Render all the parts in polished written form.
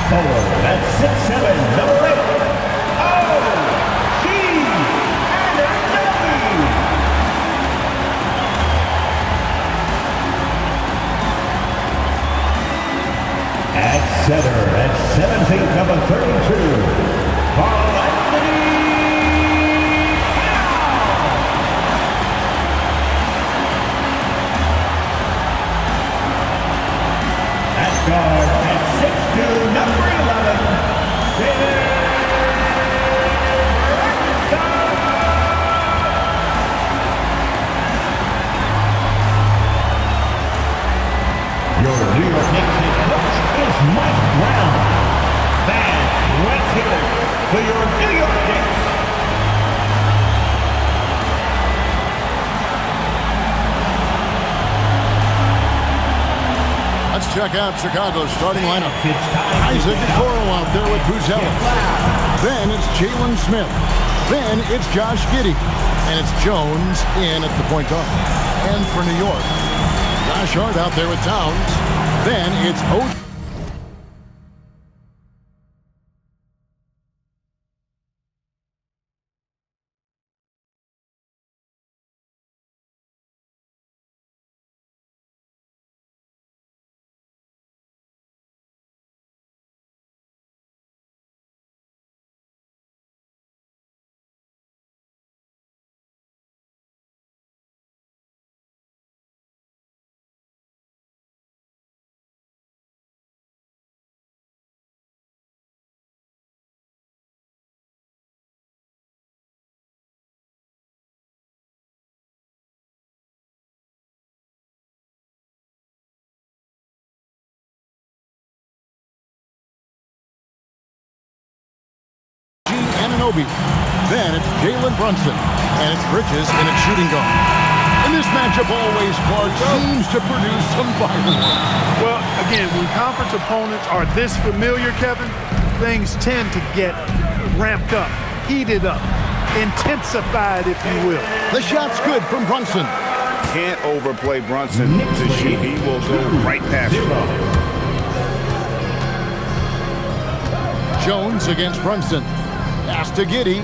Forward at 6'7", number 8. At center, at 7 feet, number 32, at guard, at 6'2", number 11, your New York Knicks head coach is Mike Brown. Fans, let's hear it for your New York Knicks. Let's check out Chicago's starting lineup. Isaac Okoro out there with Buzelis. Then it's Jalen Smith. Then it's Josh Giddey. And it's Jones in at the point guard. And for New York, Josh Hart out there with Towns. Then it's O. Then it's Jalen Brunson, and it's Bridges in its shooting guard. And this matchup always, Clark, seems to produce some fireworks. Well, again, when conference opponents are this familiar, Kevin, things tend to get ramped up, heated up, intensified, if you will. The shot's good from Brunson. Can't overplay Brunson to shoot. He will go right past you. Jones against Brunson. Pass to Giddey.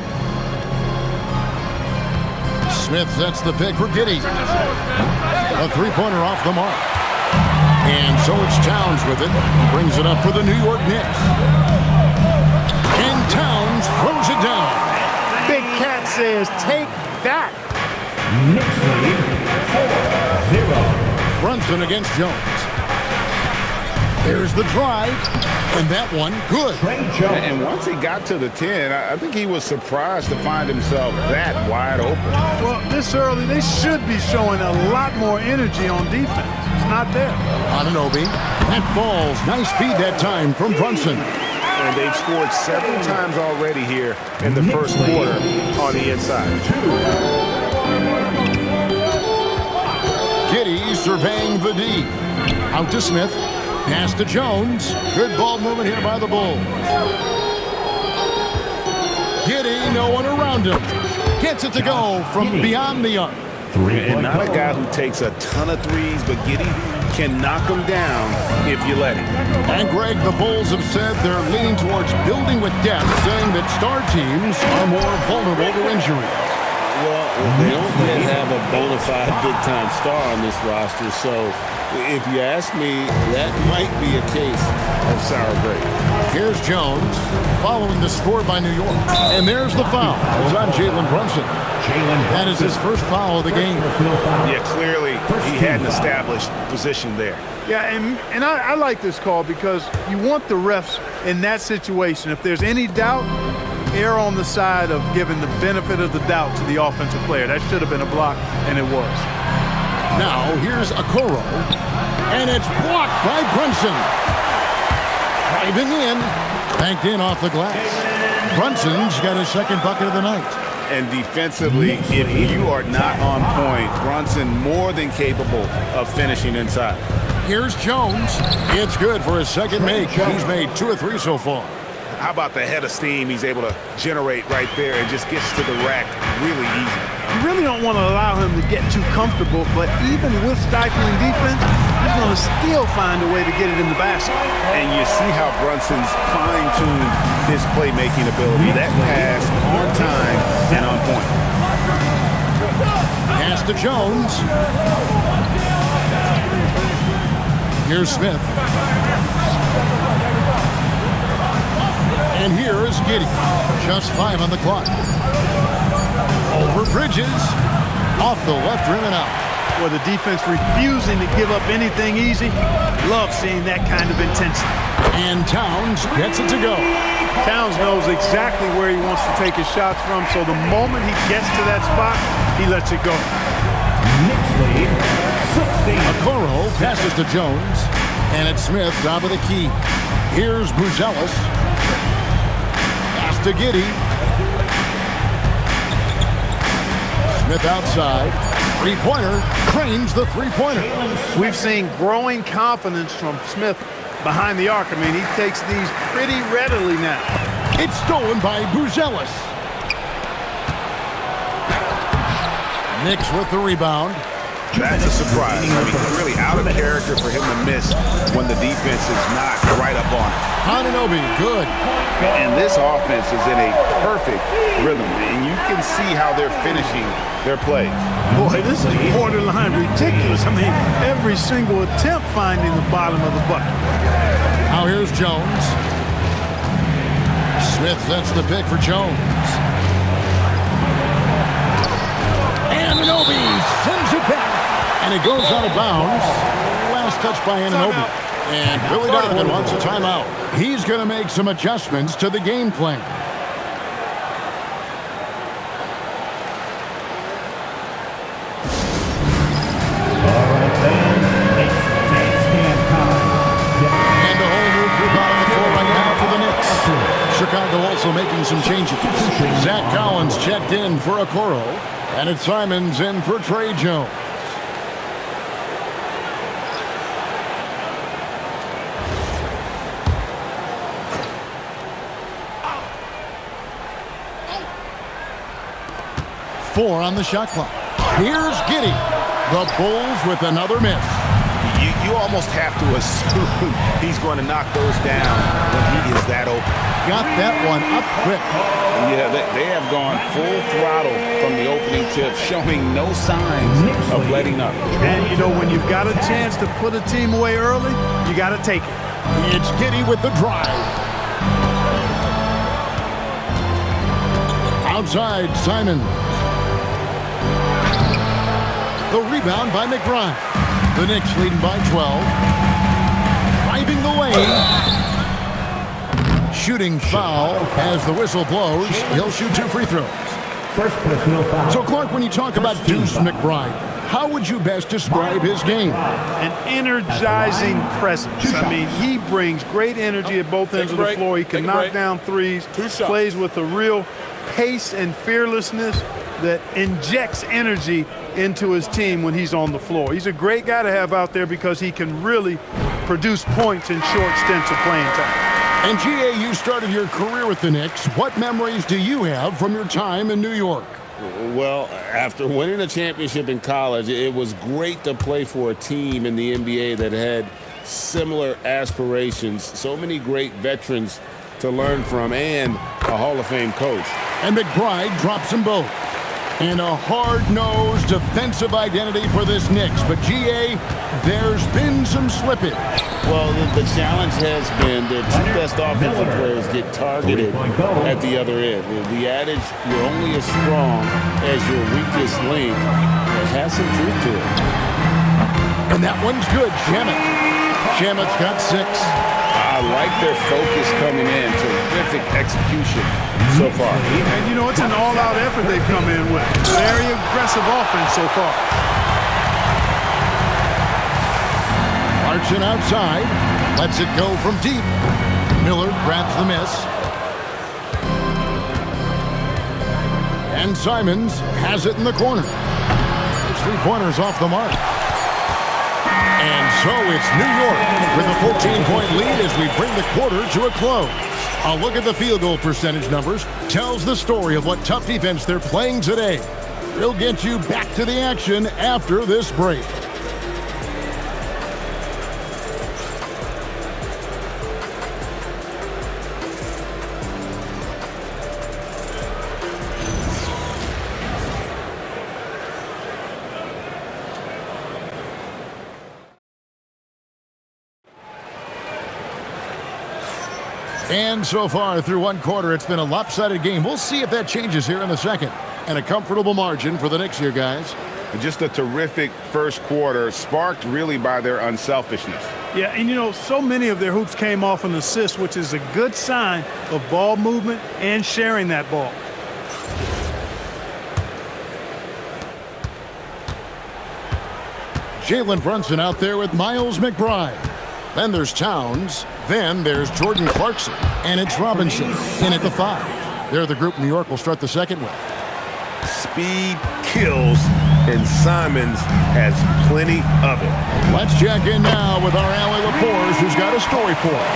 Smith sets the pick for Giddey. A three-pointer off the mark. And so it's Towns with it. He brings it up for the New York Knicks. And Towns throws it down. Big Cat says, take that. Knicks lead 4-0. Brunson against Jones. There's the drive, and that one, good. And once he got to the 10, I think he was surprised to find himself that wide open. Well, this early, they should be showing a lot more energy on defense. It's not there. Anunoby, that falls. Nice speed that time from Brunson. And they've scored several times already here in the first quarter on the inside. Giddey surveying the D. Out to Smith. Pass to Jones. Good ball movement here by the Bulls. Giddey, no one around him. Gets it to go from beyond the arc. And not a guy who takes a ton of threes, but Giddey can knock them down if you let him. And Greg, the Bulls have said they're leaning towards building with depth, saying that star teams are more vulnerable to injury. Well, they don't yet have a bona fide big-time star on this roster, so if you ask me, that might be a case of sour grape. Here's Jones, following the score by New York. And there's the foul. It's on Jalen Brunson. That is his first foul of the game. Yeah, clearly he had an established position there. Yeah, and I like this call because you want the refs in that situation. If there's any doubt, err on the side of giving the benefit of the doubt to the offensive player. That should have been a block, and it was. Now, here's Okoro, and it's blocked by Brunson. Driving in, banked in off the glass. Brunson's got his second bucket of the night. And defensively, if you are not on point, Brunson more than capable of finishing inside. Here's Jones. It's good for his second make. He's made 2 of 3 so far. How about the head of steam he's able to generate right there and just gets to the rack really easy. You really don't want to allow him to get too comfortable, but even with stifling defense, he's going to still find a way to get it in the basket. And you see how Brunson's fine-tuned his playmaking ability. That pass on time and on point. Pass to Jones. Here's Smith. And here is Giddey. Just 5 on the clock. Over Bridges. Off the left rim and out. Well, the defense refusing to give up anything easy. Love seeing that kind of intensity. And Towns gets it to go. Towns knows exactly where he wants to take his shots from, so the moment he gets to that spot, he lets it go. Knicks lead 16. Okoro passes to Jones. And it's Smith top of the key. Here's Buzelis. Pass to Giddey. Smith outside. Three-pointer. Cranes the three-pointer. We've seen growing confidence from Smith behind the arc. I mean, he takes these pretty readily now. It's stolen by Buzelis. Knicks with the rebound. That's a surprise. I mean, really out of character for him to miss when the defense is not right up on it. Anunoby, good. And this offense is in a perfect rhythm, and you can see how they're finishing their plays. Boy, this is borderline ridiculous. I mean, every single attempt finding the bottom of the bucket. Now here's Jones. Smith sets the pick for Jones. Anunoby sends it back. And it goes out of bounds. Last touch by Anunoby. And Billy Donovan wants a timeout. He's going to make some adjustments to the game plan. All right, fans, it's game time. And a whole new group out on the floor right now for the Knicks. Chicago also making some changes. Zach Collins checked in for Okoro. And it's Simons in for Trey Jones. Four on the shot clock. Here's Giddey. The Bulls with another miss. You almost have to assume he's going to knock those down when he is that open. Got that one up quick. Yeah, they have gone full throttle from the opening tip, showing no signs of letting up. And, you know, when you've got a chance to put a team away early, you got to take it. It's Giddey with the drive. Outside, Simon. The rebound by McBride. The Knicks leading by 12. Driving the lane. Shooting foul as the whistle blows. He'll shoot 2 free throws. First personal foul. So, Clark, when you talk about Deuce McBride, how would you best describe his game? An energizing presence. I mean, he brings great energy at both ends of the floor. He can knock down threes, plays with a real pace and fearlessness that injects energy into his team when he's on the floor. He's a great guy to have out there because he can really produce points in short stints of playing time. And GA, you started your career with the Knicks. What memories do you have from your time in New York? Well, after winning a championship in college, it was great to play for a team in the NBA that had similar aspirations. So many great veterans to learn from and a Hall of Fame coach. And McBride drops them both. And a hard-nosed defensive identity for this Knicks. But, GA, there's been some slippage. Well, the challenge has been their 2 best offensive players get targeted at the other end. The adage, you're only as strong as your weakest link, it has some truth to it. And that one's good, Shamet's got 6. I like their focus coming in. Terrific execution so far. And, you know, it's an all-out effort they've come in with. Very aggressive offense so far. Clarkson outside. Lets it go from deep. Miller grabs the miss. And Simons has it in the corner. His 3-pointer's off the mark. And so it's New York with a 14-point lead as we bring the quarter to a close. A look at the field goal percentage numbers tells the story of what tough defense they're playing today. We'll get you back to the action after this break. And so far through one quarter, it's been a lopsided game. We'll see if that changes here in the second. And a comfortable margin for the Knicks here, guys. Just a terrific first quarter, sparked really by their unselfishness. Yeah, and you know, so many of their hoops came off an assist, which is a good sign of ball movement and sharing that ball. Jalen Brunson out there with Miles McBride. Then there's Towns. Then there's Jordan Clarkson. And it's Robinson in at the 5. They're the group New York will start the second with. Speed kills, and Simons has plenty of it. Let's check in now with our Allie LaForge, who's got a story for us.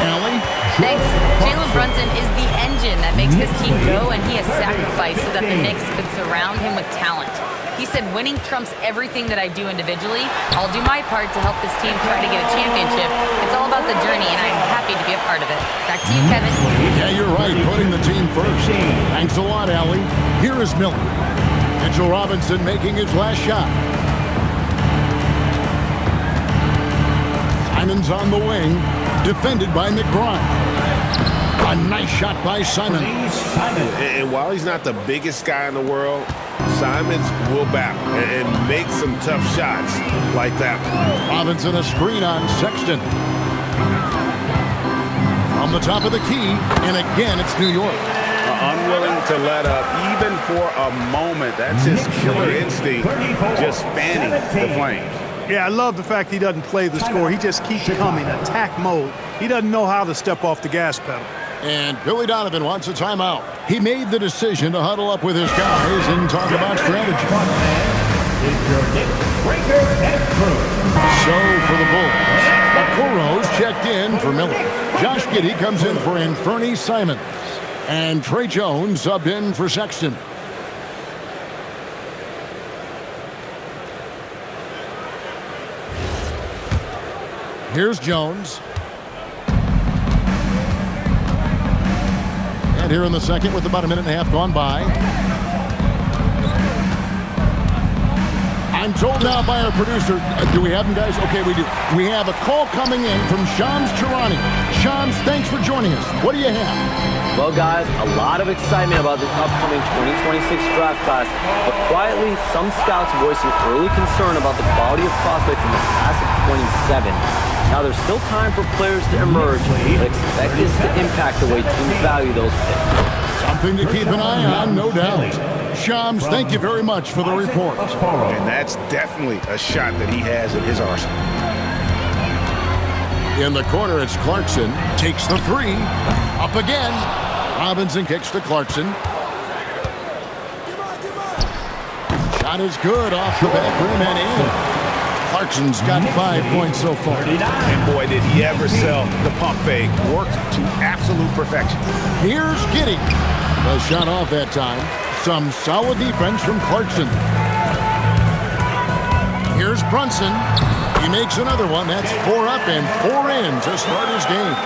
Allie? Thanks. Jalen Brunson is the engine that makes this team go, and he has sacrificed so that the Knicks could surround him with talent. He said, winning trumps everything that I do individually. I'll do my part to help this team try to get a championship. It's all about the journey, and I'm happy to be a part of it. Back to you, Kevin. Yeah, you're right, putting the team first. Thanks a lot, Allie. Here is Miller. Mitchell Robinson making his last shot. Simons on the wing, defended by McBride. A nice shot by Simon. And while he's not the biggest guy in the world, Simons will battle and make some tough shots like that one. Robinson a screen on Sexton. From the top of the key, and again it's New York. Unwilling to let up even for a moment. That's his killer instinct, just fanning the flames. Yeah, I love the fact he doesn't play the score. He just keeps coming, attack mode. He doesn't know how to step off the gas pedal. And Billy Donovan wants a timeout. He made the decision to huddle up with his guys and talk about strategy. So for the Bulls, Okoro's checked in for Miller. Josh Giddey comes in for Anthony Simons. And Trey Jones subbed in for Sexton. Here's Jones. And here in the second with about a minute and a half gone by. I'm told now by our producer, do we have him, guys? Okay, we do. We have a call coming in from Shams Charani. Shams, thanks for joining us. What do you have? Well, guys, a lot of excitement about the upcoming 2026 draft class, but quietly, some scouts voicing early concern about the quality of prospects in the class of 27. Now, there's still time for players to emerge, but expect this to impact the way teams value those picks. Something to keep an eye on, no doubt. Shams, thank you very much for the report. And that's definitely a shot that he has in his arsenal. In the corner, it's Clarkson. Takes the 3. Up again. Robinson kicks to Clarkson. Shot is good off the back rim and in. Clarkson's got 5 points so far. And boy, did he ever sell the pump fake. Worked to absolute perfection. Here's Giddey. The shot off that time. Some solid defense from Clarkson. Here's Brunson. He makes another one. That's 4 up and 4 in to start his game.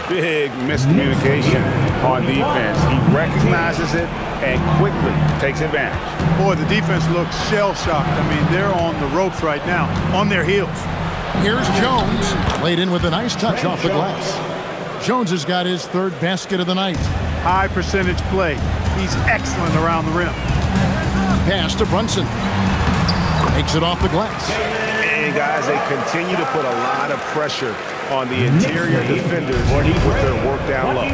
Big miscommunication on defense. He recognizes it and quickly takes advantage. Boy, the defense looks shell-shocked. I mean, they're on the ropes right now, on their heels. Here's Jones. Laid in with a nice touch off the glass. Jones has got his 3rd basket of the night. High percentage play. He's excellent around the rim. Pass to Brunson. Takes it off the glass. And guys, they continue to put a lot of pressure on the interior defenders with their work down low.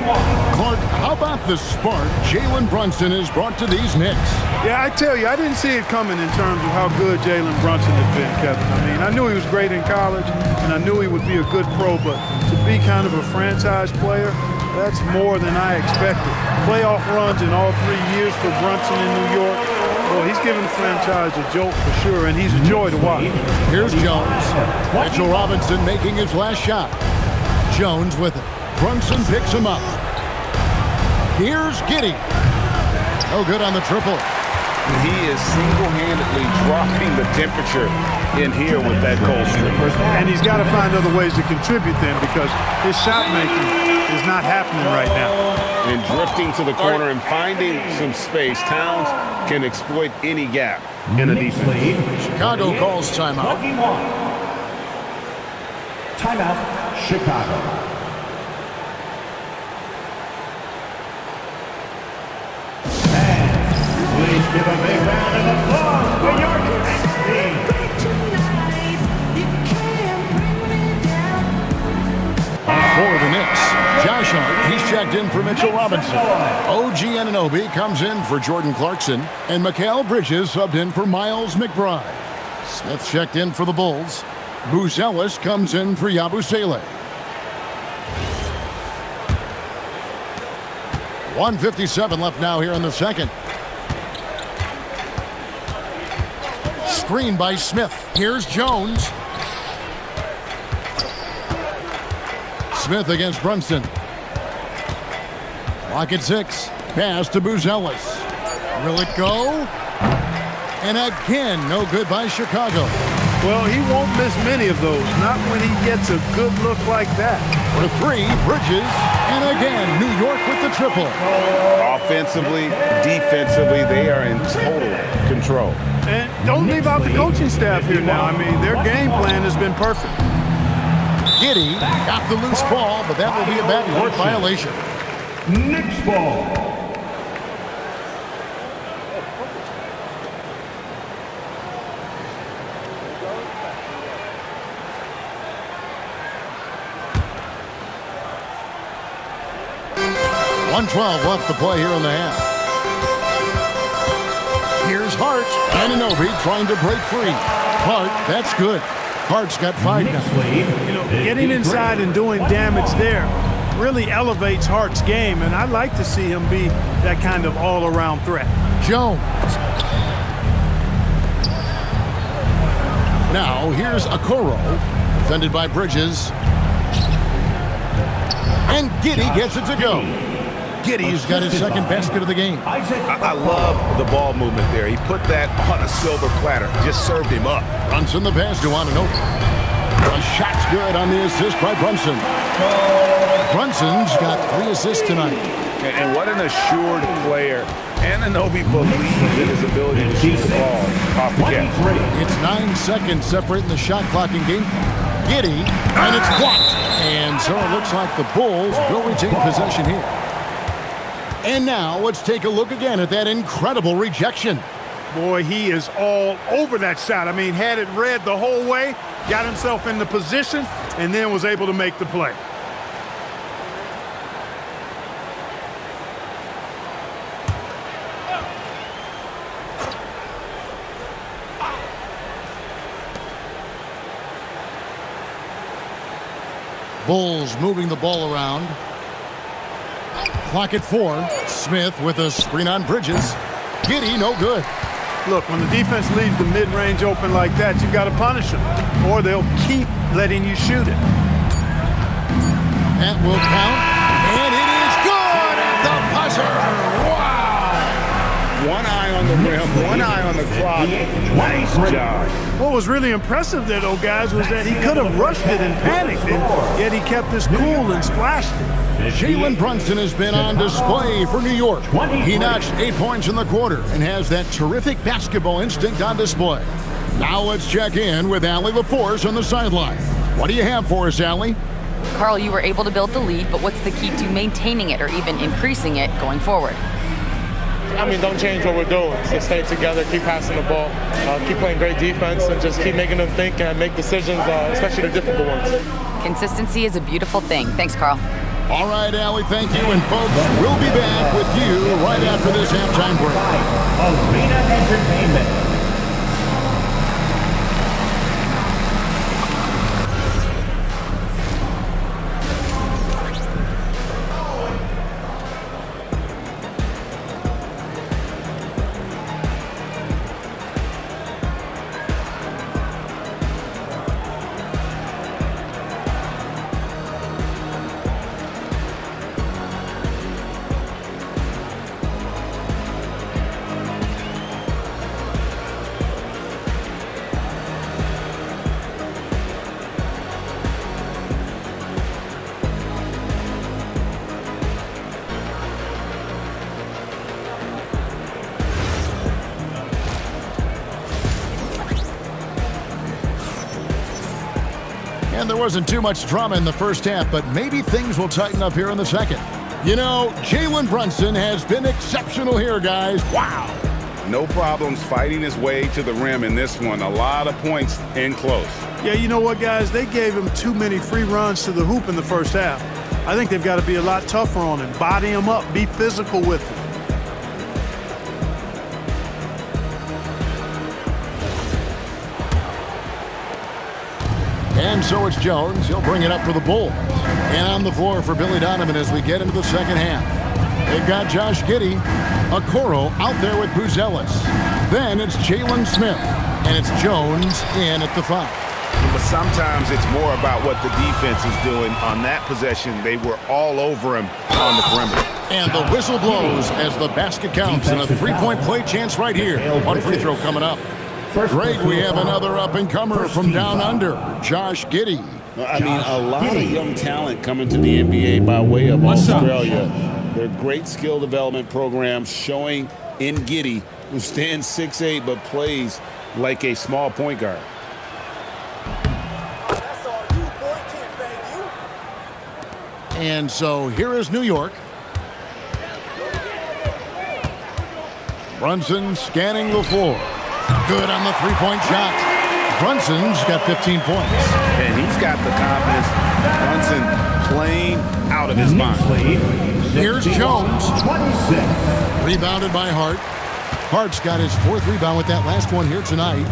Clark, how about the spark Jalen Brunson has brought to these Knicks? Yeah, I tell you, I didn't see it coming in terms of how good Jalen Brunson has been, Kevin. I mean, I knew he was great in college, and I knew he would be a good pro, but to be kind of a franchise player, that's more than I expected. Playoff runs in all 3 years for Brunson in New York. Well, he's given the franchise a jolt for sure, and he's a joy to watch. Here's Jones. Mitchell Robinson making his last shot. Jones with it. Brunson picks him up. Here's Giddey. No good on the triple. He is single-handedly dropping the temperature in here with that cold streak. And he's got to find other ways to contribute then because his shot making is not happening right now. And drifting to the corner and finding some space, Towns can exploit any gap in the defense. Chicago calls timeout. 21. Timeout, Chicago. Please give a big round of applause for your team. For the Knicks, Josh Hart, he's checked in for Mitchell Robinson. OG Anunoby comes in for Jordan Clarkson. And Mikal Bridges subbed in for Miles McBride. Smith checked in for the Bulls. Buzelis comes in for Yabusele. 1:57 left now here in the second. Screen by Smith. Here's Jones. Smith against Brunson. Clock at 6. Pass to Buzelis. Will it go? And again, no good by Chicago. Well, he won't miss many of those, not when he gets a good look like that. For 3, Bridges. And again, New York with the triple. Offensively, defensively, they are in total control. And don't leave out the coaching staff here now. I mean, their game plan has been perfect. Giddey got the loose ball, but that will be a backcourt violation. Knicks ball. .112 left to play here in the half. Here's Hart. Anunoby trying to break free. Hart, that's good. Hart's got 5 now. You know, getting inside and doing damage there really elevates Hart's game, and I'd like to see him be that kind of all-around threat. Jones. Now here's Okoro, defended by Bridges. And Giddey gets it to go. Giddey's got his second basket of the game. I love the ball movement there. He put that on a silver platter. Just served him up. Brunson the pass to Anunoby. The shot's good on the assist by Brunson. Brunson's got 3 assists tonight. And what an assured player. Anunoby believes in his ability to shoot the ball off the catch. It's 9 seconds separating the shot clock and game. Giddey, and it's blocked. And so it looks like the Bulls will retain possession here. And now let's take a look again at that incredible rejection. Boy, he is all over that shot. I mean, had it read the whole way, got himself in the position, and then was able to make the play. Bulls moving the ball around. Clock at 4. Smith with a screen on Bridges. Giddey, no good. Look, when the defense leaves the mid-range open like that, you've got to punish them, or they'll keep letting you shoot it. That will count, and it is good at the buzzer. Wow! One eye on the rim, one eye on the clock. Nice job. What was really impressive there, though, guys, was that he could have rushed it and panicked, and yet he kept his cool and splashed it. Jalen Brunson has been on display for New York. He notched 8 points in the quarter and has that terrific basketball instinct on display. Now let's check in with Allie LaForce on the sideline. What do you have for us, Allie? Carl, you were able to build the lead, but what's the key to maintaining it or even increasing it going forward? I mean, don't change what we're doing. So stay together, keep passing the ball, keep playing great defense, and just keep making them think and make decisions, especially the difficult ones. Consistency is a beautiful thing. Thanks, Carl. All right, Allie, thank you. And folks, we'll be back with you right after this halftime break. Arena Entertainment. And there wasn't too much drama in the first half, but maybe things will tighten up here in the second. You know, Jalen Brunson has been exceptional here, guys. Wow. No problems fighting his way to the rim in this one. A lot of points in close. Yeah, you know what, guys? They gave him too many free runs to the hoop in the first half. I think they've got to be a lot tougher on him. Body him up. Be physical with him. And so it's Jones. He'll bring it up for the Bulls. And on the floor for Billy Donovan as we get into the second half. They've got Josh Giddey, Okoro out there with Buzelis. Then it's Jalen Smith. And it's Jones in at the 5. But sometimes it's more about what the defense is doing. On that possession, they were all over him on the perimeter. And the whistle blows as the basket counts. And a three-point play chance right here. One free throw coming up. Greg, we have another up-and-comer from down under, Josh Giddey. I mean, a lot of young talent coming to the NBA by way of Australia. Their great skill development programs showing in Giddey, who stands 6'8", but plays like a small point guard. And so here is New York. Brunson scanning the floor. Good on the three-point shot. Brunson's got 15 points. And he's got the confidence. Brunson playing out of his mind. Here's Jones. Rebounded by Hart. Hart's got his 4th rebound with that last one here tonight.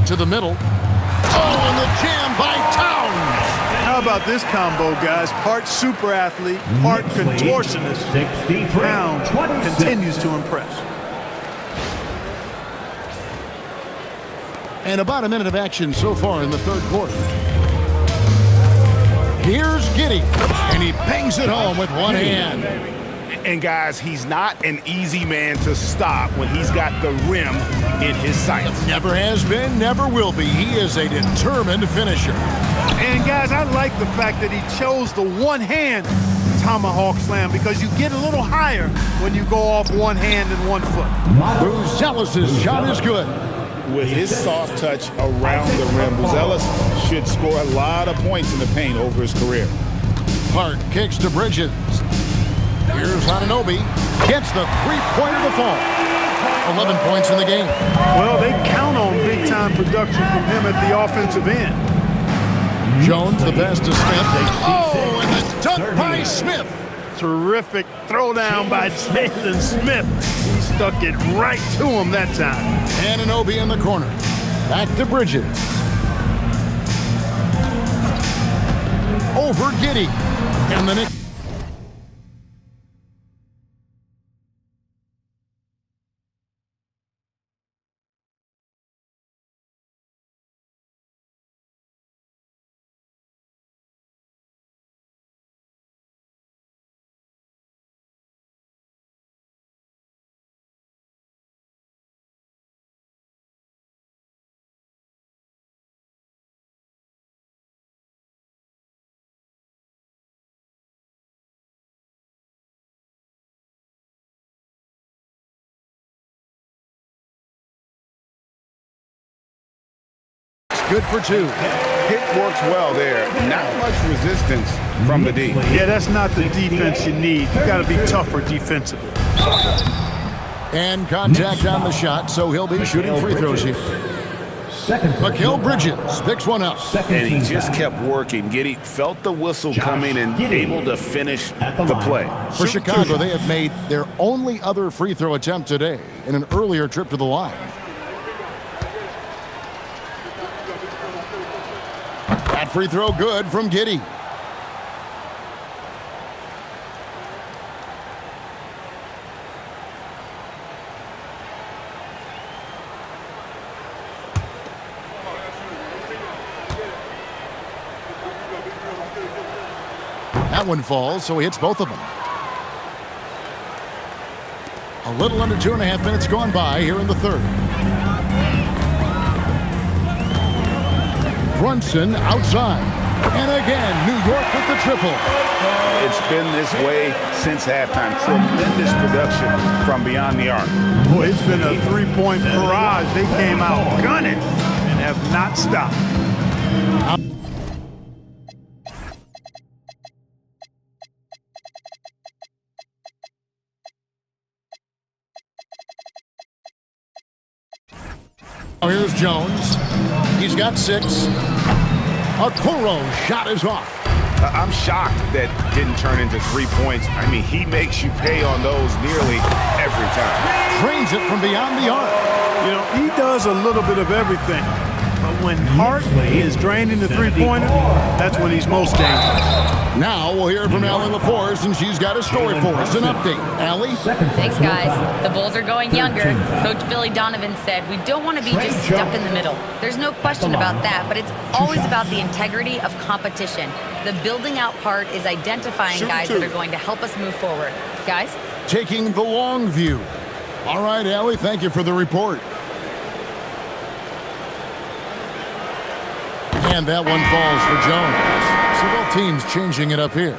To the middle. Oh, and the jam by Towns. How about this combo, guys? Part super athlete, part contortionist. Towns continues to impress. And about a minute of action so far in the third quarter. Here's Giddey, and he bangs it home with one hand. And guys, he's not an easy man to stop when he's got the rim in his sights. Never has been, never will be. He is a determined finisher. And guys, I like the fact that he chose the one-hand tomahawk slam because you get a little higher when you go off one hand and 1 foot. Buzelis' shot is good. With his soft touch around the rim, Buzelis should score a lot of points in the paint over his career. Hart kicks to Bridges. Here's Anunoby. Gets the three-pointer to fall. 11 points in the game. Well, they count on big-time production from him at the offensive end. Jones, the best to Smith. Oh, and the dunk by Smith. Terrific throwdown by Jalen Smith. He stuck it right to him that time. Anunoby in the corner. Back to Bridges. Over Giddey. And the Knicks. Good for 2. Hit works well there. Not much resistance from the D. Yeah, that's not the defense you need. You got to be tougher defensively. And contact on the shot, so he'll be shooting free throws here. Mikal Bridges picks one up. And he just kept working. Giddey felt the whistle coming and able to finish the play. For Chicago, they have made their only other free throw attempt today in an earlier trip to the line. That free throw good from Giddey. That one falls, so he hits both of them. A little under 2.5 minutes gone by here in the third. Brunson outside. And again, New York with the triple. It's been this way since halftime. Tremendous production from beyond the arc. Boy, it's been a three-point barrage. They came out gunning and have not stopped. Oh, here's Jones. He's got 6. Okoro's shot is off. I'm shocked that didn't turn into 3 points. I mean, he makes you pay on those nearly every time. Drains it from beyond the arc. You know, he does a little bit of everything. But when Hart is draining the three-pointer, that's when he's most dangerous. Now we'll hear from Allie LaForce, and she's got a story for us. An update. Allie? Thanks, guys. The Bulls are going younger. Coach Billy Donovan said, we don't want to be just stuck in the middle. There's no question about that, but it's always about the integrity of competition. The building out part is identifying guys that are going to help us move forward. Guys? Taking the long view. All right, Allie, thank you for the report. And that one falls for Jones. So both teams changing it up here.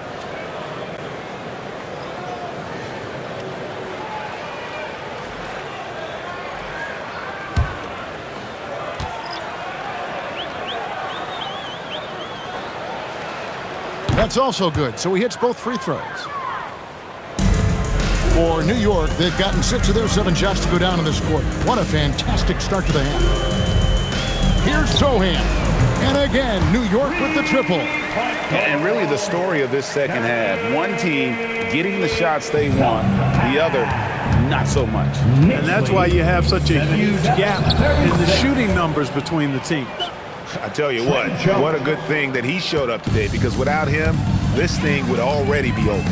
That's also good, so he hits both free throws. For New York, they've gotten 6 of their 7 shots to go down in this quarter. What a fantastic start to the half. Here's Sohan. And again, New York with the triple. And really the story of this second half. One team getting the shots they want, the other not so much. And that's why you have such a huge gap in the shooting numbers between the teams. I tell you what a good thing that he showed up today, because without him, this thing would already be over.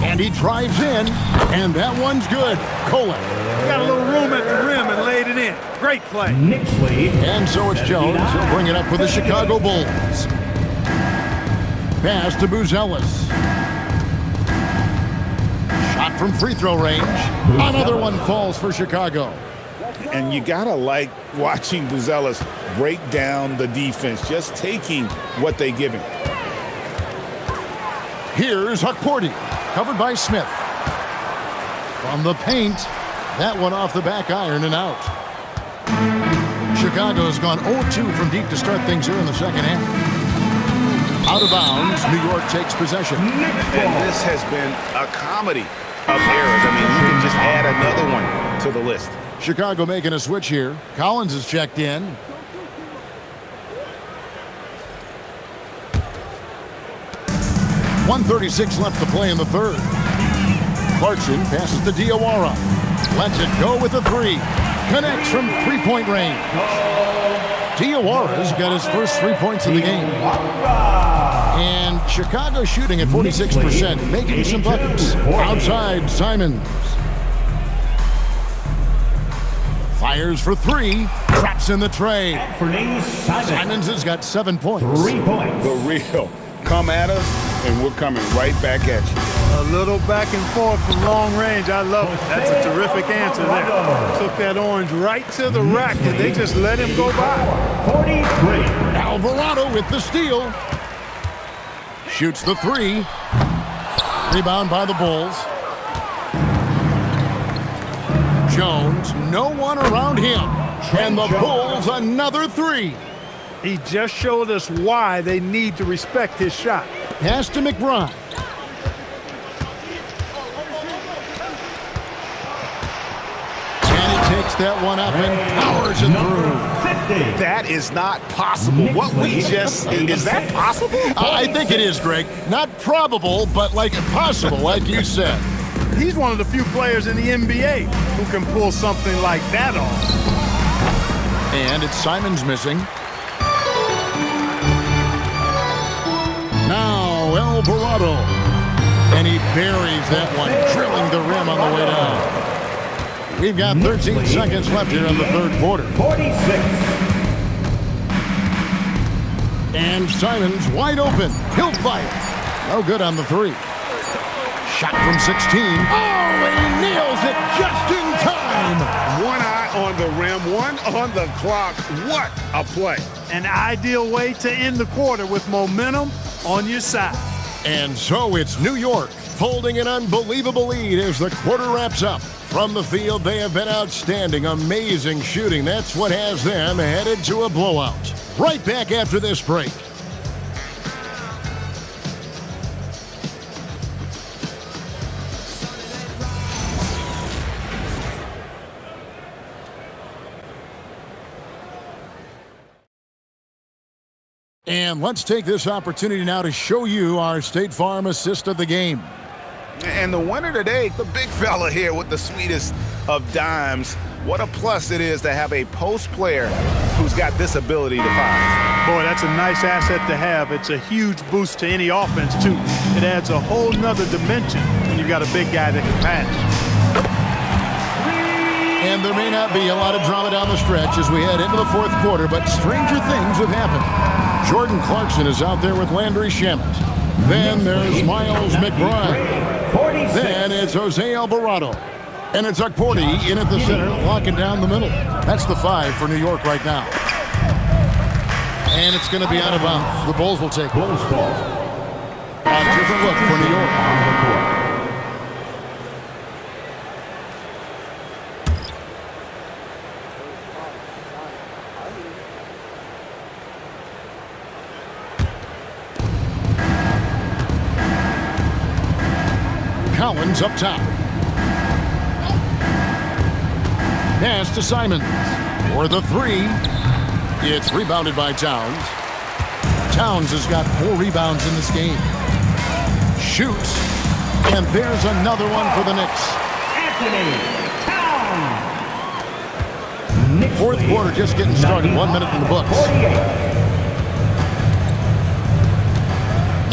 And he drives in, and that one's good. Kolek. Got a little room at the rim and laid it in. Great play. Knicks lead. And so it's Jones. He'll bring it up for the Chicago Bulls. Pass to Buzelis. Shot from free throw range. Another one falls for Chicago. And you gotta like watching Buzelis break down the defense, just taking what they give him. Here's Hukporti, covered by Smith. From the paint, that one off the back iron and out. Chicago's gone 0-2 from deep to start things here in the second half. Out of bounds, New York takes possession. And this has been a comedy of errors. I mean, you can just add another one to the list. Chicago making a switch here. Collins is checked in. .136 left to play in the third. Clarkson passes to Diawara. Lets it go with a 3. Connects from three-point range. Diawara's got his first 3 points of the game. And Chicago shooting at 46%, making some buckets. Outside, Simons. Fires for 3. Traps in the tray. Simons has got 7 points. 3 points. The real. Come at us, and we're coming right back at you. A little back and forth from long range. I love it. That's a terrific answer there. Took that orange right to the rack, and they just let him go by. 43. Alvarado with the steal. Shoots the 3. Rebound by the Bulls. Jones, no one around him. And the Bulls another 3. He just showed us why they need to respect his shot. Pass to McBride. And he takes that one up and powers it through. 50. That is not possible. What we just, is that possible? I think it is, Greg. Not probable, but like possible, like you said. He's one of the few players in the NBA who can pull something like that off. And it's Simons missing. Now Alvarado. And he buries that one, drilling the rim on the way down. We've got 13 seconds left here in the third quarter. 46. And Simons wide open. He'll fire. No good on the 3. Shot from 16. Oh, and he nails it just in time. One eye on the rim, one on the clock. What a play. An ideal way to end the quarter with momentum on your side. And so it's New York holding an unbelievable lead as the quarter wraps up. From the field, they have been outstanding, amazing shooting. That's what has them headed to a blowout. Right back after this break. And let's take this opportunity now to show you our State Farm assist of the game. And the winner today, the big fella here with the sweetest of dimes. What a plus it is to have a post player who's got this ability to find. Boy, that's a nice asset to have. It's a huge boost to any offense, too. It adds a whole nother dimension when you've got a big guy that can pass. And there may not be a lot of drama down the stretch as we head into the fourth quarter, but stranger things have happened. Jordan Clarkson is out there with Landry Shamet. Then there's Miles McBride. Then it's Jose Alvarado. And it's Akporti in at the center, locking down the middle. That's the 5 for New York right now. And it's going to be out of bounds. The Bulls will take it. A different look for New York. Collins up top. Pass to Simons for the 3. It's rebounded by Towns. Towns has got 4 rebounds in this game. Shoots. And there's another one for the Knicks. Anthony Towns. Fourth quarter just getting started. 1 minute in the books. 48.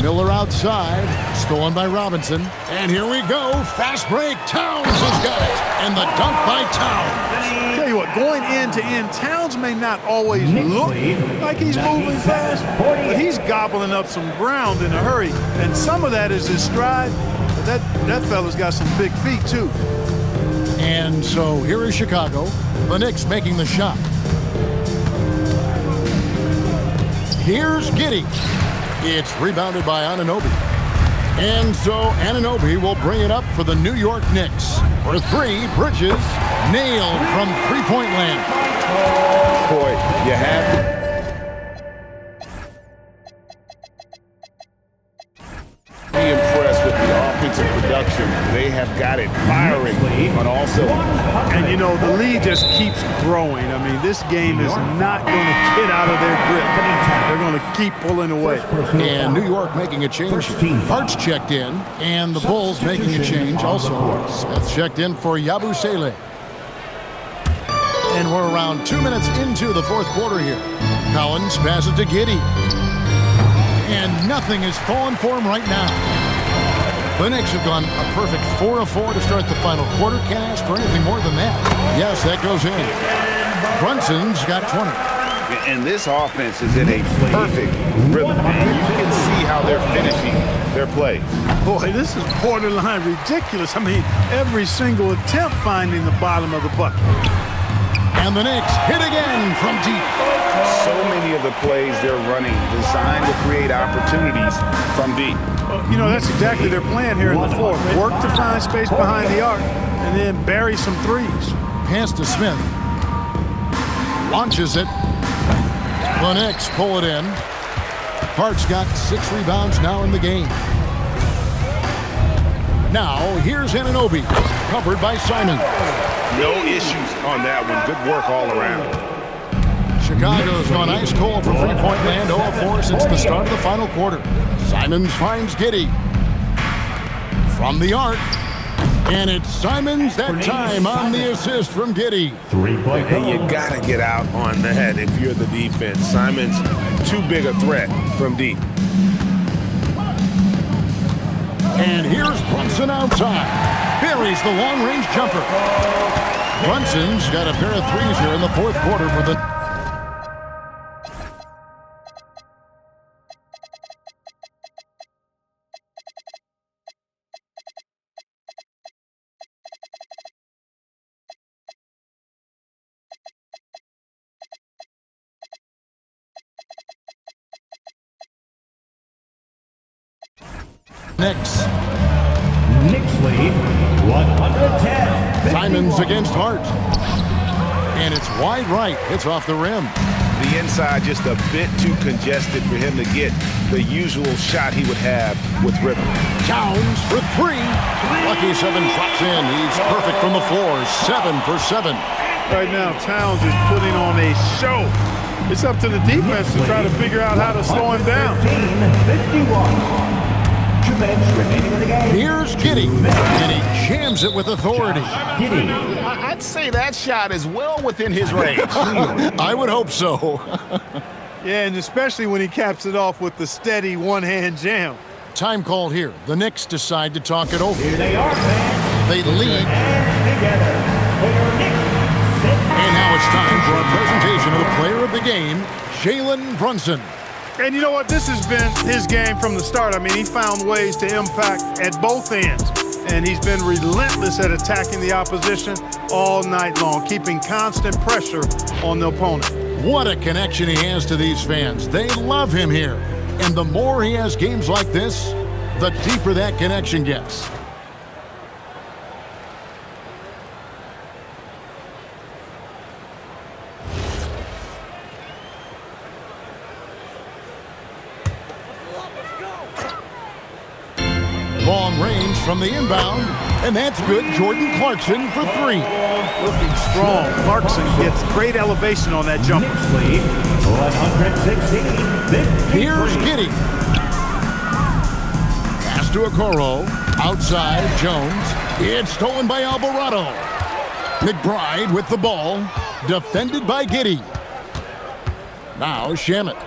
Miller outside, stolen by Robinson. And here we go, fast break. Towns has got it. And the dunk by Towns. Tell you what, going end to end, Towns may not always look like he's moving fast, but he's gobbling up some ground in a hurry. And some of that is his stride, but that fella's got some big feet too. And so here is Chicago. The Knicks making the shot. Here's Giddey. It's rebounded by Anunoby. And so Anunoby will bring it up for the New York Knicks. For 3, Bridges nailed from three-point land. Boy, you have to be impressed with the offensive production. They have got it firing on all cylinders. And, you know, the lead just keeps growing. I mean, this game is not going to get out of their grip. They're going to keep pulling away. And New York making a change. Hart's checked in, and the Bulls making a change also. Smith checked in for Yabusele. And we're around 2 minutes into the fourth quarter here. Collins passes to Giddey. And nothing is falling for him right now. The Knicks have gone a perfect 4 of 4 to start the final quarter. Can't ask for anything more than that. Yes, that goes in. Brunson's got 20. And this offense is in a perfect rhythm. And you can see how they're finishing their play. Boy, this is borderline ridiculous. I mean, every single attempt finding the bottom of the bucket. And the Knicks hit again from deep. So many of the plays they're running designed to create opportunities from deep. You know, that's exactly their plan here in the fourth. Work to find space behind the arc and then bury some threes. Pass to Smith. Launches it. The Knicks pull it in. Hart's got 6 rebounds now in the game. Now, here's Anunoby, covered by Simon. No issues on that one. Good work all around. Chicago's gone ice cold from three-point land, 0 of 4 since the start of the final quarter. Simons finds Giddey. From the arc. And it's Simons that time on the assist from Giddey. And you got to get out on that if you're the defense. Simons too big a threat from deep. And here's Brunson outside. Buries the long-range jumper. Brunson's got a pair of threes here in the fourth quarter for the... Knicks lead 110. Simons against Hart. And it's wide right. It's off the rim. The inside just a bit too congested for him to get the usual shot he would have with rhythm. Towns for 3. Lucky 7 drops in. He's perfect from the floor. 7 for 7. Right now, Towns is putting on a show. It's up to the defense to try to figure out how to slow him down. 51. 2 minutes remaining in the game. Here's Giddey, and he jams it with authority. Giddey. I'd say that shot is well within his range. I would hope so. Yeah, and especially when he caps it off with the steady one-hand jam. Time called here. The Knicks decide to talk it over. Here they are, fans. They lead. And together for your Knicks. And now it's time for our presentation of the player of the game, Jalen Brunson. And you know what? This has been his game from the start. I mean, he found ways to impact at both ends. And he's been relentless at attacking the opposition all night long, keeping constant pressure on the opponent. What a connection he has to these fans. They love him here. And the more he has games like this, the deeper that connection gets. Long range from the inbound, and that's good. Jordan Clarkson for 3. Looking strong. Clarkson gets great elevation on that jumper. Knicks lead 116. Here's Giddey. Pass to Okoro. Outside, Jones. It's stolen by Alvarado. McBride with the ball. Defended by Giddey. Now Shamet.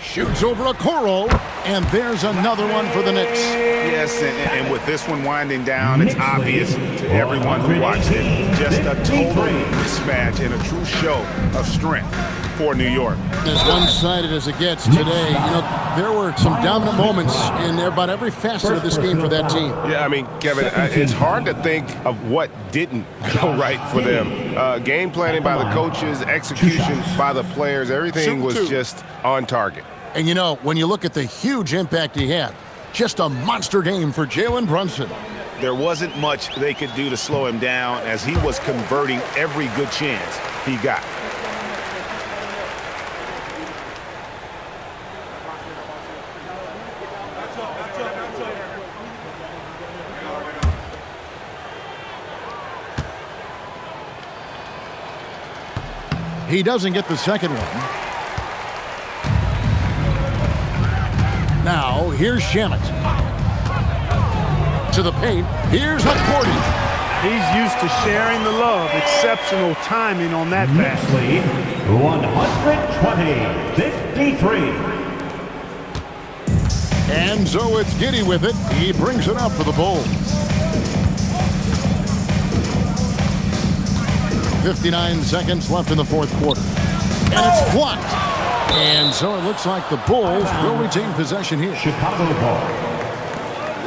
Shoots over Okoro. And there's another one for the Knicks. Yes, and with this one winding down, it's obvious to everyone who watched it. Just a total mismatch and a true show of strength for New York. As one-sided as it gets today, you know, there were some dominant moments in about every facet of this game for that team. Yeah, I mean, Kevin, it's hard to think of what didn't go right for them. Game planning by the coaches, execution by the players, everything was just on target. And, you know, when you look at the huge impact he had, just a monster game for Jalen Brunson. There wasn't much they could do to slow him down as he was converting every good chance he got. He doesn't get the second one. Now, here's Shamet. To the paint. Here's McCourty. He's used to sharing the love. Exceptional timing on that Knicks pass. lead 120-53. And so it's Giddey with it. He brings it up for the Bulls. 59 seconds left in the fourth quarter. And it's blocked. And so it looks like the Bulls will retain possession here. Chicago ball.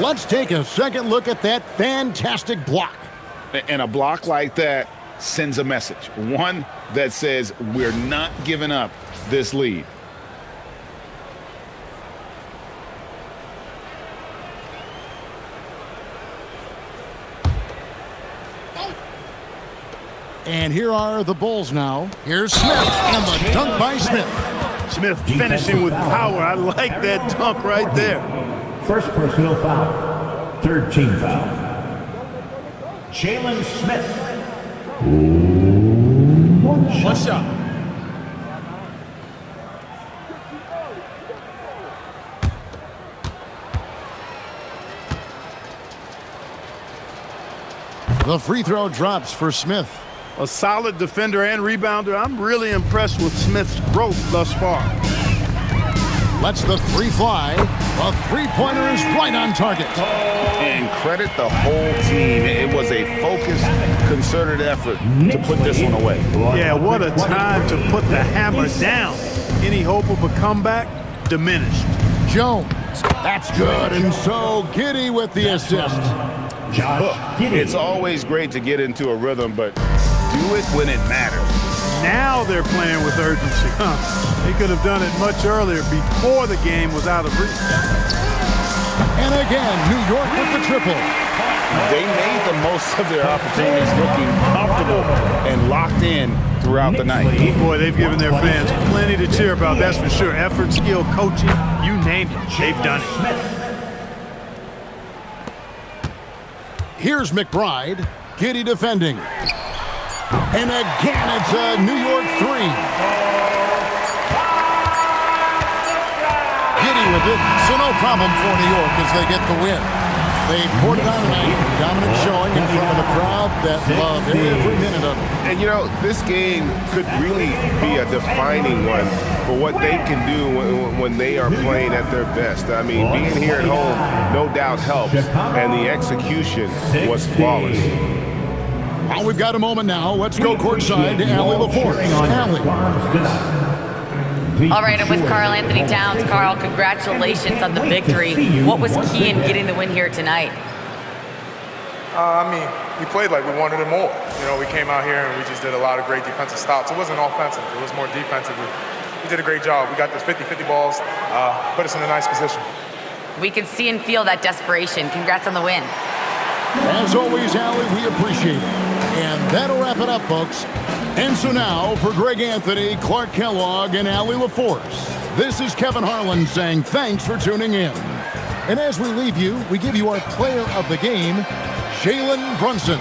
Let's take a second look at that fantastic block. And a block like that sends a message. One that says we're not giving up this lead. And here are the Bulls now. Here's Smith, and the dunk by Smith. Smith finishing with power. I like that dunk right there. First personal foul. Third team foul. Jalen Smith. One shot. The free throw drops for Smith. A solid defender and rebounder. I'm really impressed with Smith's growth thus far. Lets the three fly. The three-pointer is right on target. And credit the whole team. It was a focused, concerted effort to put this one away. Yeah, what a time to put the hammer down. Any hope of a comeback? Diminished. Jones. That's good. And so Giddey with the assist. It's always great to get into a rhythm, but do it when it matters. Now they're playing with urgency. They could have done it much earlier, before the game was out of reach. And again, New York with the triple. They made the most of their opportunities, looking comfortable and locked in throughout the night. Boy, they've given their fans plenty to cheer about, that's for sure. Effort, skill, coaching, you name it, they've done it. Here's McBride. Giddey defending. And again, it's a New York three. with it, so no problem for New York as they get the win. They poured it on tonight, dominant showing in front of a crowd that loved every minute of it. And, you know, this game could really be a defining one for what they can do when they are playing at their best. I mean, being here at home no doubt helps, and the execution was flawless. Well, we've got a moment now. Let's go courtside to Allie LaForce. Allie. All right, I'm with Karl Anthony Towns. Karl, congratulations on the victory. What was key in getting the win here tonight? I mean, we played like we wanted it more. You know, we came out here and we just did a lot of great defensive stops. It wasn't offensive. It was more defensive. We did a great job. We got those 50-50 balls, put us in a nice position. We can see and feel that desperation. Congrats on the win. As always, Allie, we appreciate it. And that'll wrap it up, folks. And so now, for Greg Anthony, Clark Kellogg, and Allie LaForce, this is Kevin Harlan saying thanks for tuning in. And as we leave you, we give you our player of the game, Jalen Brunson.